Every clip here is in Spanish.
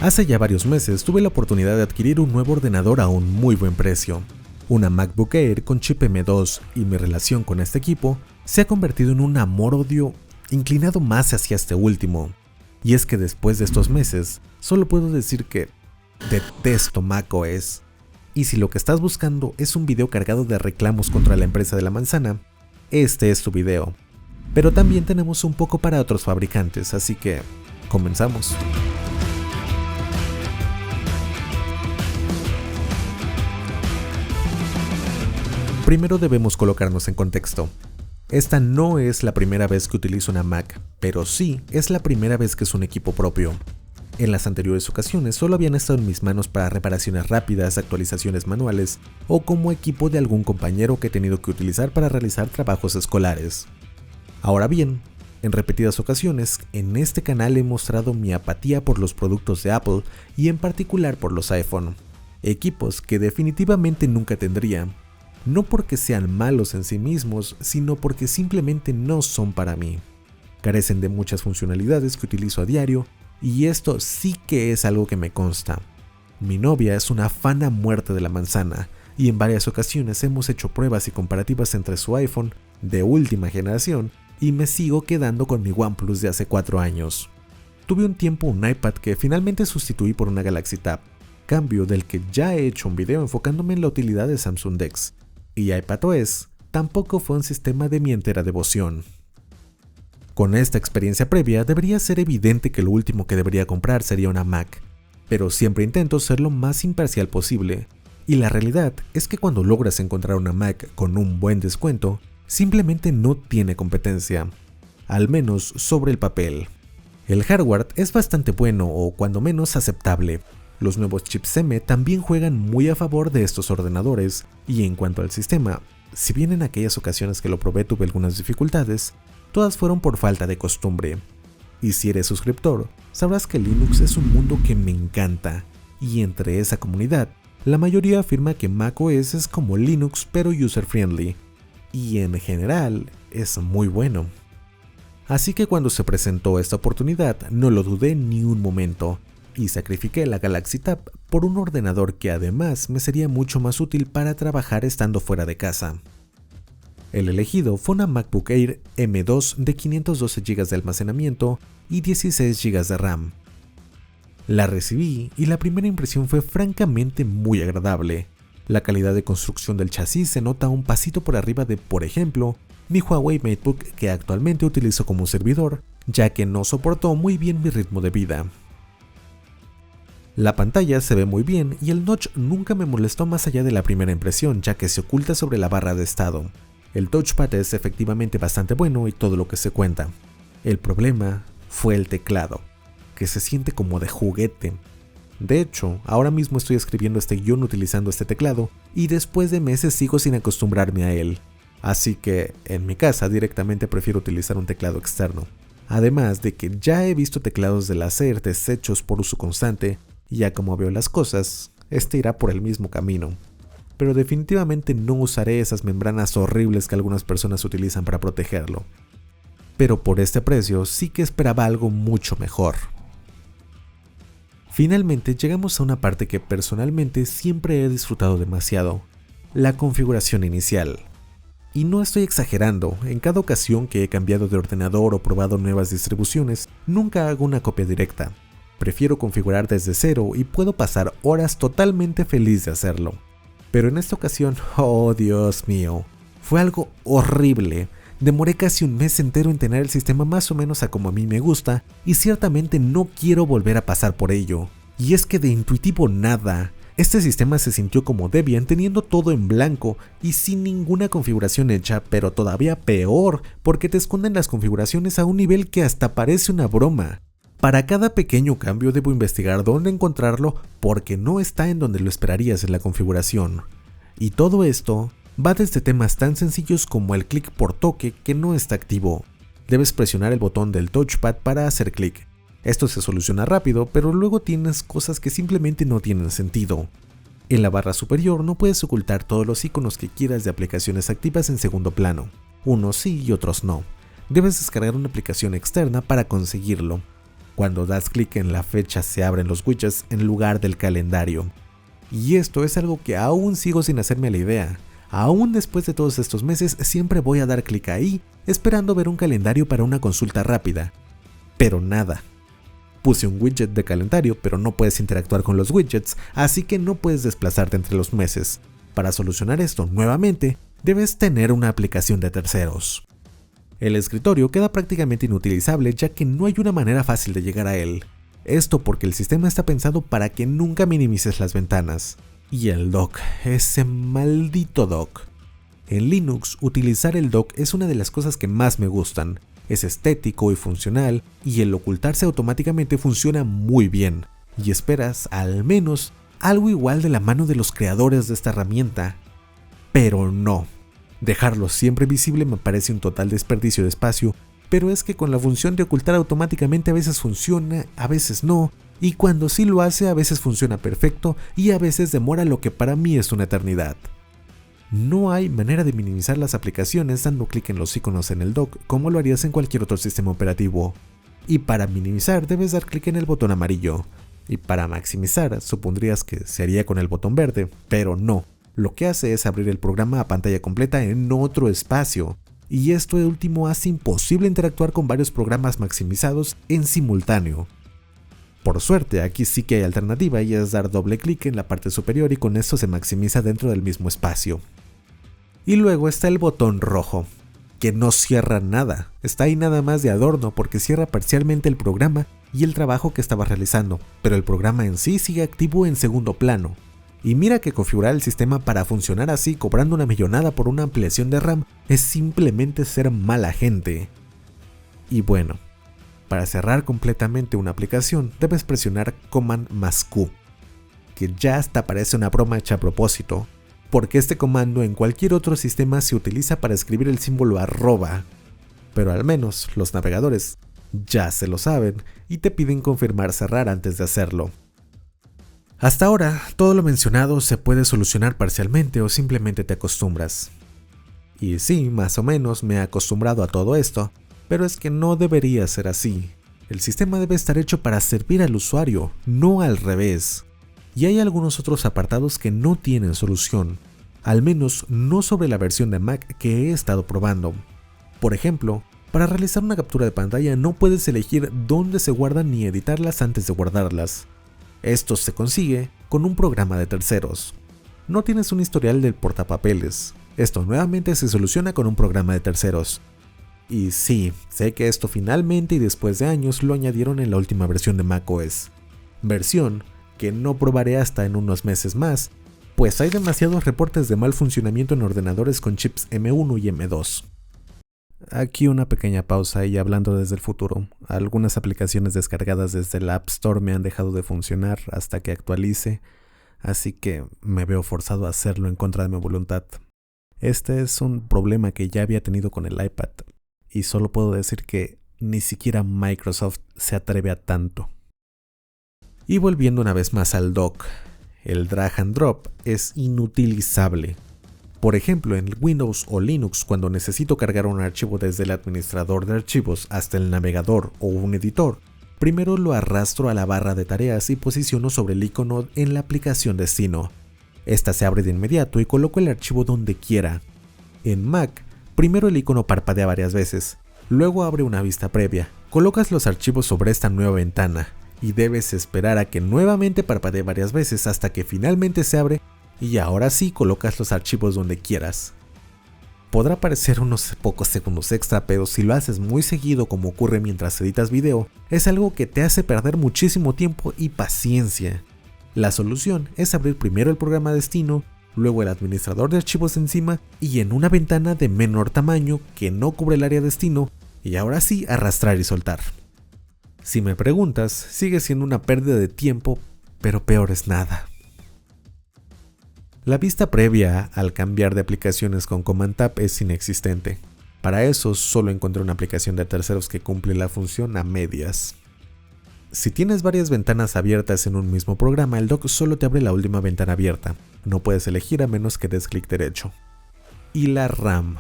Hace ya varios meses tuve la oportunidad de adquirir un nuevo ordenador a un muy buen precio, una MacBook Air con chip M2, y mi relación con este equipo se ha convertido en un amor-odio inclinado más hacia este último. Y es que después de estos meses, solo puedo decir que detesto macOS. Y si lo que estás buscando es un video cargado de reclamos contra la empresa de la manzana, este es tu video. Pero también tenemos un poco para otros fabricantes, así que comenzamos. Primero debemos colocarnos en contexto. Esta no es la primera vez que utilizo una Mac, pero sí es la primera vez que es un equipo propio. En las anteriores ocasiones solo habían estado en mis manos para reparaciones rápidas, actualizaciones manuales o como equipo de algún compañero que he tenido que utilizar para realizar trabajos escolares. Ahora bien, en repetidas ocasiones en este canal he mostrado mi apatía por los productos de Apple y en particular por los iPhone, equipos que definitivamente nunca tendría. No porque sean malos en sí mismos, sino porque simplemente no son para mí. Carecen de muchas funcionalidades que utilizo a diario, y esto sí que es algo que me consta. Mi novia es una fan a muerte de la manzana, y en varias ocasiones hemos hecho pruebas y comparativas entre su iPhone de última generación, y me sigo quedando con mi OnePlus de hace 4 años. Tuve un tiempo un iPad que finalmente sustituí por una Galaxy Tab, cambio del que ya he hecho un video enfocándome en la utilidad de Samsung DeX. Y iPadOS tampoco fue un sistema de mi entera devoción. Con esta experiencia previa debería ser evidente que lo último que debería comprar sería una Mac, pero siempre intento ser lo más imparcial posible, y la realidad es que cuando logras encontrar una Mac con un buen descuento, simplemente no tiene competencia, al menos sobre el papel. El hardware es bastante bueno o cuando menos aceptable. Los nuevos chips M también juegan muy a favor de estos ordenadores, y en cuanto al sistema, si bien en aquellas ocasiones que lo probé tuve algunas dificultades, todas fueron por falta de costumbre. Y si eres suscriptor, sabrás que Linux es un mundo que me encanta, y entre esa comunidad, la mayoría afirma que macOS es como Linux pero user-friendly, y en general es muy bueno. Así que cuando se presentó esta oportunidad no lo dudé ni un momento, y sacrifiqué la Galaxy Tab por un ordenador que además me sería mucho más útil para trabajar estando fuera de casa. El elegido fue una MacBook Air M2 de 512 GB de almacenamiento y 16 GB de RAM. La recibí y la primera impresión fue francamente muy agradable. La calidad de construcción del chasis se nota un pasito por arriba de, por ejemplo, mi Huawei MateBook que actualmente utilizo como servidor, ya que no soportó muy bien mi ritmo de vida. La pantalla se ve muy bien y el notch nunca me molestó más allá de la primera impresión, ya que se oculta sobre la barra de estado. El touchpad es efectivamente bastante bueno y todo lo que se cuenta. El problema fue el teclado, que se siente como de juguete. De hecho, ahora mismo estoy escribiendo este guión utilizando este teclado y después de meses sigo sin acostumbrarme a él. Así que, en mi casa directamente prefiero utilizar un teclado externo. Además de que ya he visto teclados de láser deshechos por uso constante, y ya como veo las cosas, este irá por el mismo camino. Pero definitivamente no usaré esas membranas horribles que algunas personas utilizan para protegerlo. Pero por este precio sí que esperaba algo mucho mejor. Finalmente llegamos a una parte que personalmente siempre he disfrutado demasiado, la configuración inicial. Y no estoy exagerando, en cada ocasión que he cambiado de ordenador o probado nuevas distribuciones, nunca hago una copia directa. Prefiero configurar desde cero y puedo pasar horas totalmente feliz de hacerlo. Pero en esta ocasión, oh Dios mío, fue algo horrible. Demoré casi un mes entero en tener el sistema más o menos a como a mí me gusta y ciertamente no quiero volver a pasar por ello. Y es que de intuitivo nada. Este sistema se sintió como Debian teniendo todo en blanco y sin ninguna configuración hecha, pero todavía peor porque te esconden las configuraciones a un nivel que hasta parece una broma. Para cada pequeño cambio debo investigar dónde encontrarlo porque no está en donde lo esperarías en la configuración. Y todo esto va desde temas tan sencillos como el clic por toque que no está activo. Debes presionar el botón del touchpad para hacer clic. Esto se soluciona rápido, pero luego tienes cosas que simplemente no tienen sentido. En la barra superior no puedes ocultar todos los iconos que quieras de aplicaciones activas en segundo plano. Unos sí y otros no. Debes descargar una aplicación externa para conseguirlo. Cuando das clic en la fecha se abren los widgets en lugar del calendario. Y esto es algo que aún sigo sin hacerme la idea. Aún después de todos estos meses siempre voy a dar clic ahí, esperando ver un calendario para una consulta rápida. Pero nada. Puse un widget de calendario, pero no puedes interactuar con los widgets, así que no puedes desplazarte entre los meses. Para solucionar esto nuevamente, debes tener una aplicación de terceros. El escritorio queda prácticamente inutilizable ya que no hay una manera fácil de llegar a él. Esto porque el sistema está pensado para que nunca minimices las ventanas. Y el dock, ese maldito dock. En Linux, utilizar el dock es una de las cosas que más me gustan. Es estético y funcional, y el ocultarse automáticamente funciona muy bien. Y esperas, al menos, algo igual de la mano de los creadores de esta herramienta. Pero no. Dejarlo siempre visible me parece un total desperdicio de espacio, pero es que con la función de ocultar automáticamente a veces funciona, a veces no, y cuando sí lo hace a veces funciona perfecto y a veces demora lo que para mí es una eternidad. No hay manera de minimizar las aplicaciones dando clic en los iconos en el dock como lo harías en cualquier otro sistema operativo. Y para minimizar debes dar clic en el botón amarillo. Y para maximizar supondrías que se haría con el botón verde, pero no. Lo que hace es abrir el programa a pantalla completa en otro espacio. Y esto de último hace imposible interactuar con varios programas maximizados en simultáneo. Por suerte, aquí sí que hay alternativa y es dar doble clic en la parte superior y con esto se maximiza dentro del mismo espacio. Y luego está el botón rojo, que no cierra nada, está ahí nada más de adorno porque cierra parcialmente el programa y el trabajo que estaba realizando, pero el programa en sí sigue activo en segundo plano. Y mira que configurar el sistema para funcionar así cobrando una millonada por una ampliación de RAM es simplemente ser mala gente. Y bueno, para cerrar completamente una aplicación debes presionar Command más Q, que ya hasta parece una broma hecha a propósito, porque este comando en cualquier otro sistema se utiliza para escribir el símbolo arroba, pero al menos los navegadores ya se lo saben y te piden confirmar cerrar antes de hacerlo. Hasta ahora, todo lo mencionado se puede solucionar parcialmente o simplemente te acostumbras. Y sí, más o menos me he acostumbrado a todo esto, pero es que no debería ser así. El sistema debe estar hecho para servir al usuario, no al revés. Y hay algunos otros apartados que no tienen solución, al menos no sobre la versión de Mac que he estado probando. Por ejemplo, para realizar una captura de pantalla no puedes elegir dónde se guardan ni editarlas antes de guardarlas. Esto se consigue con un programa de terceros. No tienes un historial del portapapeles. Esto nuevamente se soluciona con un programa de terceros. Y sí, sé que esto finalmente y después de años lo añadieron en la última versión de macOS. Versión que no probaré hasta en unos meses más, pues hay demasiados reportes de mal funcionamiento en ordenadores con chips M1 y M2. Aquí una pequeña pausa y hablando desde el futuro. Algunas aplicaciones descargadas desde el App Store me han dejado de funcionar hasta que actualice, así que me veo forzado a hacerlo en contra de mi voluntad. Este es un problema que ya había tenido con el iPad, y solo puedo decir que ni siquiera Microsoft se atreve a tanto. Y volviendo una vez más al dock, el drag and drop es inutilizable. Por ejemplo, en Windows o Linux, cuando necesito cargar un archivo desde el administrador de archivos hasta el navegador o un editor, primero lo arrastro a la barra de tareas y posiciono sobre el icono en la aplicación destino. Esta se abre de inmediato y coloco el archivo donde quiera. En Mac, primero el icono parpadea varias veces, luego abre una vista previa, colocas los archivos sobre esta nueva ventana y debes esperar a que nuevamente parpadee varias veces hasta que finalmente se abre y ahora sí colocas los archivos donde quieras. Podrá parecer unos pocos segundos extra, pero si lo haces muy seguido como ocurre mientras editas video, es algo que te hace perder muchísimo tiempo y paciencia. La solución es abrir primero el programa destino, luego el administrador de archivos encima y en una ventana de menor tamaño que no cubre el área destino, y ahora sí arrastrar y soltar. Si me preguntas, sigue siendo una pérdida de tiempo, pero peor es nada. La vista previa al cambiar de aplicaciones con Command Tab es inexistente. Para eso solo encontré una aplicación de terceros que cumple la función a medias. Si tienes varias ventanas abiertas en un mismo programa, el dock solo te abre la última ventana abierta. No puedes elegir a menos que des clic derecho. Y la RAM.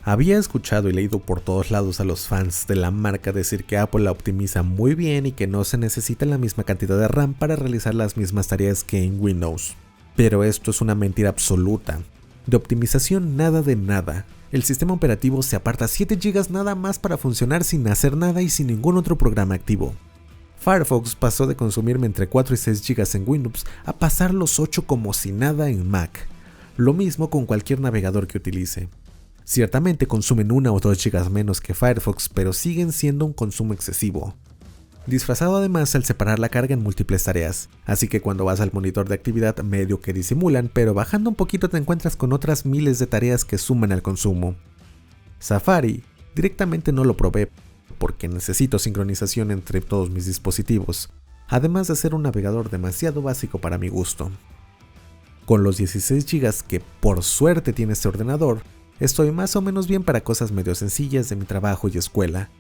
Había escuchado y leído por todos lados a los fans de la marca decir que Apple la optimiza muy bien y que no se necesita la misma cantidad de RAM para realizar las mismas tareas que en Windows. Pero esto es una mentira absoluta. De optimización nada de nada. El sistema operativo se aparta 7 GB nada más para funcionar sin hacer nada y sin ningún otro programa activo. Firefox pasó de consumirme entre 4 y 6 GB en Windows a pasar los 8 como si nada en Mac. Lo mismo con cualquier navegador que utilice. Ciertamente consumen 1 o 2 GB menos que Firefox, pero siguen siendo un consumo excesivo. Disfrazado además al separar la carga en múltiples tareas, así que cuando vas al monitor de actividad medio que disimulan, pero bajando un poquito te encuentras con otras miles de tareas que suman al consumo. Safari directamente no lo probé porque necesito sincronización entre todos mis dispositivos, además de ser un navegador demasiado básico para mi gusto. Con los 16 GB que por suerte tiene este ordenador, estoy más o menos bien para cosas medio sencillas de mi trabajo y escuela.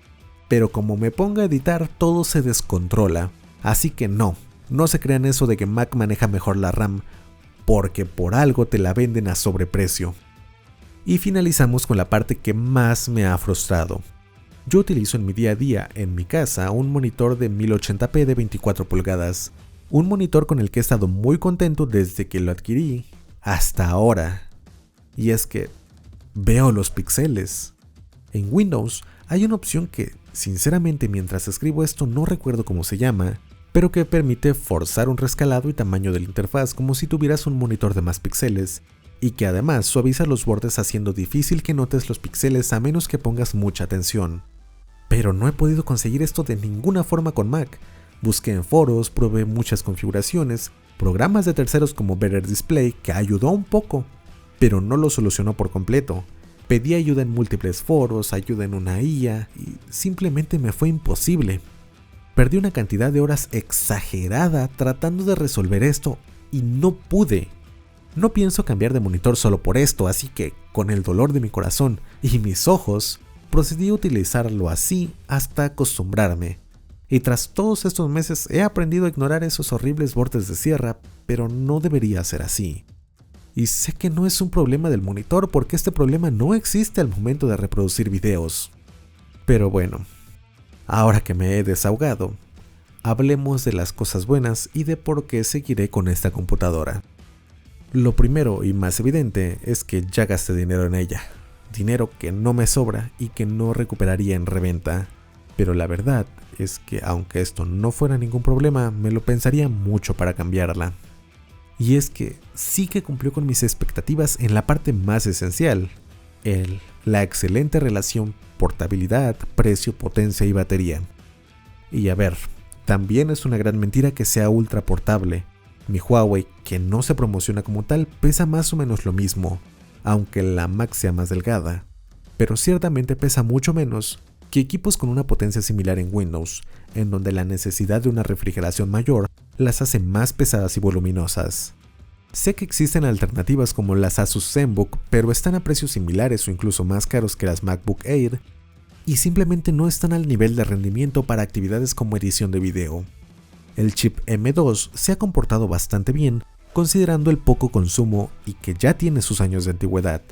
Pero como me ponga a editar todo se descontrola, así que no se crean eso de que Mac maneja mejor la RAM, porque por algo te la venden a sobreprecio. Y finalizamos con la parte que más me ha frustrado. Yo utilizo en mi día a día, en mi casa, un monitor de 1080p de 24 pulgadas, un monitor con el que he estado muy contento desde que lo adquirí hasta ahora. Y es que veo los píxeles. En Windows hay una opción que, sinceramente, mientras escribo esto no recuerdo cómo se llama, pero que permite forzar un rescalado y tamaño de la interfaz como si tuvieras un monitor de más píxeles, y que además suaviza los bordes haciendo difícil que notes los píxeles a menos que pongas mucha atención. Pero no he podido conseguir esto de ninguna forma con Mac. Busqué en foros, probé muchas configuraciones, programas de terceros como Better Display que ayudó un poco, pero no lo solucionó por completo. Pedí ayuda en múltiples foros, ayuda en una IA y simplemente me fue imposible. Perdí una cantidad de horas exagerada tratando de resolver esto y no pude. No pienso cambiar de monitor solo por esto, así que con el dolor de mi corazón y mis ojos, procedí a utilizarlo así hasta acostumbrarme. Y tras todos estos meses he aprendido a ignorar esos horribles bordes de sierra, pero no debería ser así. Y sé que no es un problema del monitor porque este problema no existe al momento de reproducir videos. Pero bueno, ahora que me he desahogado, hablemos de las cosas buenas y de por qué seguiré con esta computadora. Lo primero y más evidente es que ya gasté dinero en ella. Dinero que no me sobra y que no recuperaría en reventa. Pero la verdad es que aunque esto no fuera ningún problema, me lo pensaría mucho para cambiarla. Y es que sí que cumplió con mis expectativas en la parte más esencial, la excelente relación portabilidad, precio, potencia y batería. Y a ver, también es una gran mentira que sea ultra portable. Mi Huawei, que no se promociona como tal, pesa más o menos lo mismo, aunque la Mac sea más delgada, pero ciertamente pesa mucho menos que equipos con una potencia similar en Windows, en donde la necesidad de una refrigeración mayor las hace más pesadas y voluminosas. Sé que existen alternativas como las Asus ZenBook, pero están a precios similares o incluso más caros que las MacBook Air, y simplemente no están al nivel de rendimiento para actividades como edición de video. El chip M2 se ha comportado bastante bien, considerando el poco consumo y que ya tiene sus años de antigüedad,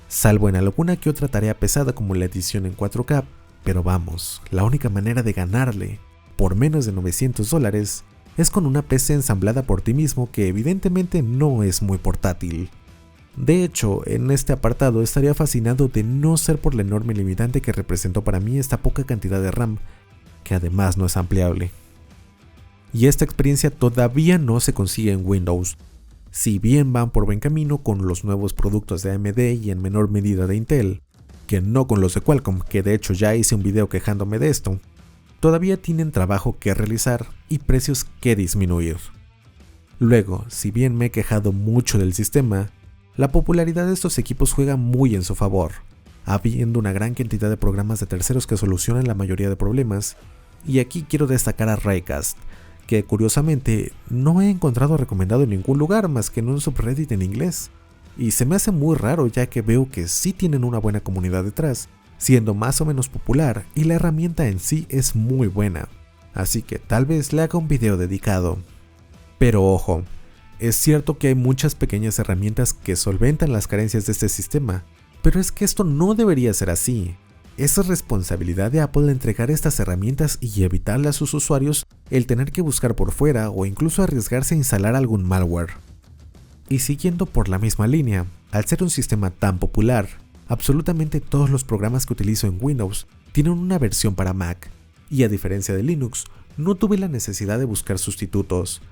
salvo en alguna que otra tarea pesada como la edición en 4K, pero vamos, la única manera de ganarle, por menos de $900, es con una PC ensamblada por ti mismo que evidentemente no es muy portátil. De hecho, en este apartado estaría fascinado de no ser por la enorme limitante que representó para mí esta poca cantidad de RAM, que además no es ampliable. Y esta experiencia todavía no se consigue en Windows, si bien van por buen camino con los nuevos productos de AMD y en menor medida de Intel, que no con los de Qualcomm, que de hecho ya hice un video quejándome de esto. Todavía tienen trabajo que realizar y precios que disminuir. Luego, si bien me he quejado mucho del sistema, la popularidad de estos equipos juega muy en su favor, habiendo una gran cantidad de programas de terceros que solucionan la mayoría de problemas, y aquí quiero destacar a Raycast, que curiosamente no he encontrado recomendado en ningún lugar más que en un subreddit en inglés, y se me hace muy raro ya que veo que sí tienen una buena comunidad detrás, siendo más o menos popular y la herramienta en sí es muy buena, así que tal vez le haga un video dedicado. Pero ojo, es cierto que hay muchas pequeñas herramientas que solventan las carencias de este sistema, Pero es que esto no debería ser así. Es responsabilidad de Apple entregar estas herramientas y evitarle a sus usuarios el tener que buscar por fuera o incluso arriesgarse a instalar algún malware. Y siguiendo por la misma línea, al ser un sistema tan popular, absolutamente todos los programas que utilizo en Windows tienen una versión para Mac, y a diferencia de Linux, no tuve la necesidad de buscar sustitutos,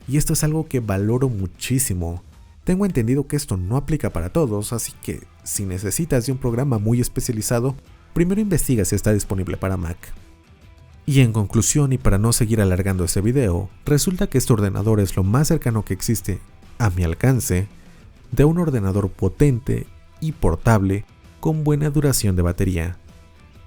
y esto es algo que valoro muchísimo. Tengo entendido que esto no aplica para todos, así que si necesitas de un programa muy especializado, primero investiga si está disponible para Mac. Y en conclusión, y para no seguir alargando este video, resulta que este ordenador es lo más cercano que existe a mi alcance de un ordenador potente y portable con buena duración de batería,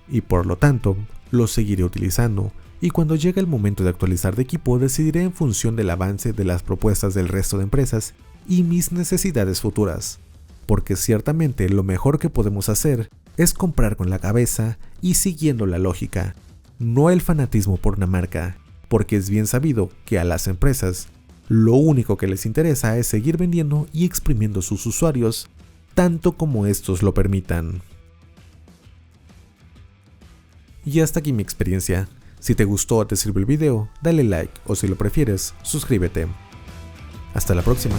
y por lo tanto lo seguiré utilizando, y cuando llegue el momento de actualizar de equipo decidiré en función del avance de las propuestas del resto de empresas y mis necesidades futuras, porque ciertamente lo mejor que podemos hacer es comprar con la cabeza y siguiendo la lógica, no el fanatismo por una marca, porque es bien sabido que a las empresas lo único que les interesa es seguir vendiendo y exprimiendo sus usuarios, tanto como estos lo permitan. Y hasta aquí mi experiencia. Si te gustó o te sirvió el video, dale like o si lo prefieres, suscríbete. Hasta la próxima.